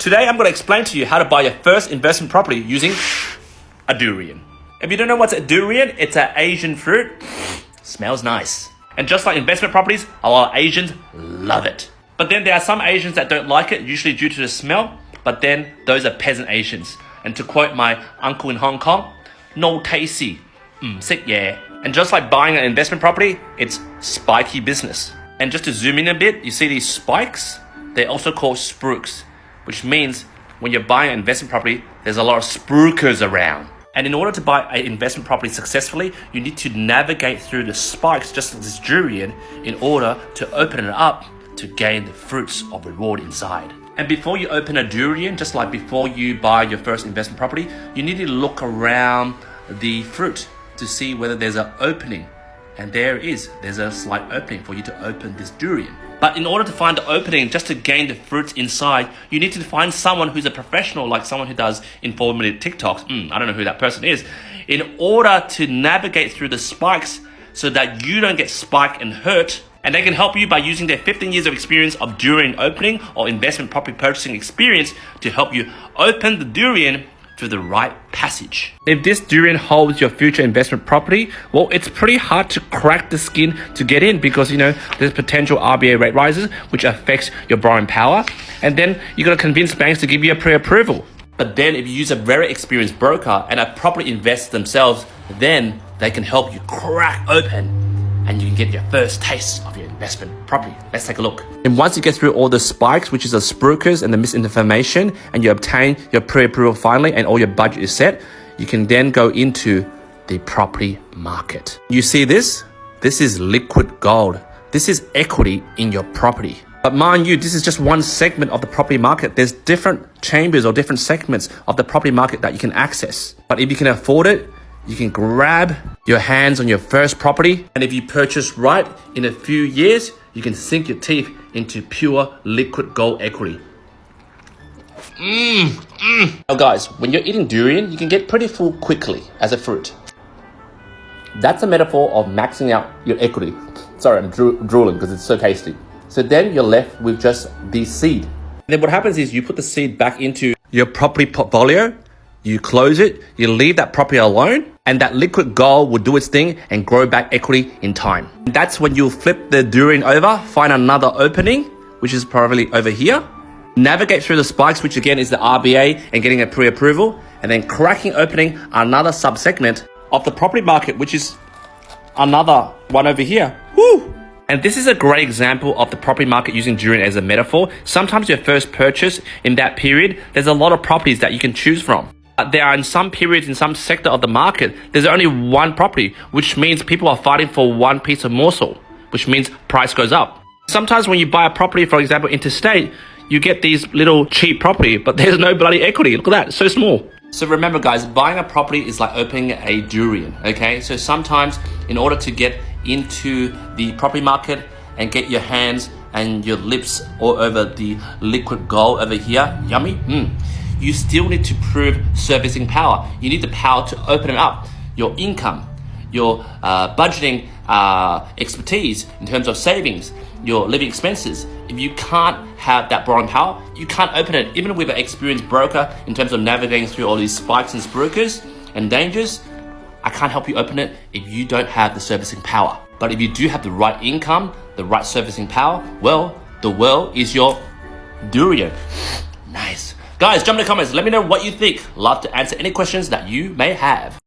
Today I'm going to explain to you how to buy your first investment property using a durian. If you don't know what's a durian, it's an Asian fruit. Smells nice. And just like investment properties, a lot of Asians love it. But then there are some Asians that don't like it, usually due to the smell. But then those are peasant Asians. And to quote my uncle in Hong Kong, no tasty, sick yeah. And just like buying an investment property, it's spiky business. And just to zoom in a bit, you see these spikes? They're also called spruiks, which means when you're buying an investment property, there's a lot of spruikers around. And in order to buy an investment property successfully, you need to navigate through the spikes, just like this durian, in order to open it up to gain the fruits of reward inside. And before you open a durian, just like before you buy your first investment property, you need to look around the fruit to see whether there's an opening. And there is. There's a slight opening for you to open this durian. But in order to find the opening, just to gain the fruits inside, you need to find someone who's a professional, like someone who does 4-minute TikToks. I don't know who that person is. In order to navigate through the spikes so that you don't get spiked and hurt. And they can help you by using their 15 years of experience of durian opening or investment property purchasing experience to help you open the durian through the right passage. If this durian holds your future investment property, well, it's pretty hard to crack the skin to get in because, there's potential RBA rate rises, which affects your borrowing power. And then you got to convince banks to give you a pre-approval. But then if you use a very experienced broker and a property investor themselves, then they can help you crack open and you can get your first taste of your investment property. Let's take a look. And once you get through all the spikes, which is the spruikers and the misinformation, and you obtain your pre-approval finally and all your budget is set, you can then go into the property market. You see this? This is liquid gold. This is equity in your property. But mind you, this is just one segment of the property market. There's different chambers or different segments of the property market that you can access. But if you can afford it, you can grab your hands on your first property. And if you purchase right, in a few years, you can sink your teeth into pure liquid gold equity. Now guys, when you're eating durian, you can get pretty full quickly as a fruit. That's a metaphor of maxing out your equity. Sorry, I'm drooling because it's so tasty. So then you're left with just the seed. And then what happens is you put the seed back into your property portfolio, you close it, you leave that property alone, and that liquid gold will do its thing and grow back equity in time. And that's when you'll flip the durian over, find another opening, which is probably over here, navigate through the spikes, which again is the RBA and getting a pre-approval, and then cracking opening another sub-segment of the property market, which is another one over here. Woo! And this is a great example of the property market using durian as a metaphor. Sometimes your first purchase in that period, there's a lot of properties that you can choose from. There are in some periods, in some sector of the market, there's only one property, which means people are fighting for one piece of morsel, which means price goes up. Sometimes when you buy a property, for example, interstate, you get these little cheap property, but there's no bloody equity. Look at that, it's so small. So remember guys, buying a property is like opening a durian, okay? So sometimes in order to get into the property market and get your hands and your lips all over the liquid gold over here, yummy, you still need to prove servicing power. You need the power to open it up. Your income, your budgeting expertise in terms of savings, your living expenses. If you can't have that borrowing power, you can't open it. Even with an experienced broker in terms of navigating through all these spikes and spruikers and dangers, I can't help you open it if you don't have the servicing power. But if you do have the right income, the right servicing power, well, the world is your durian. Nice. Guys, jump in the comments. Let me know what you think. Love to answer any questions that you may have.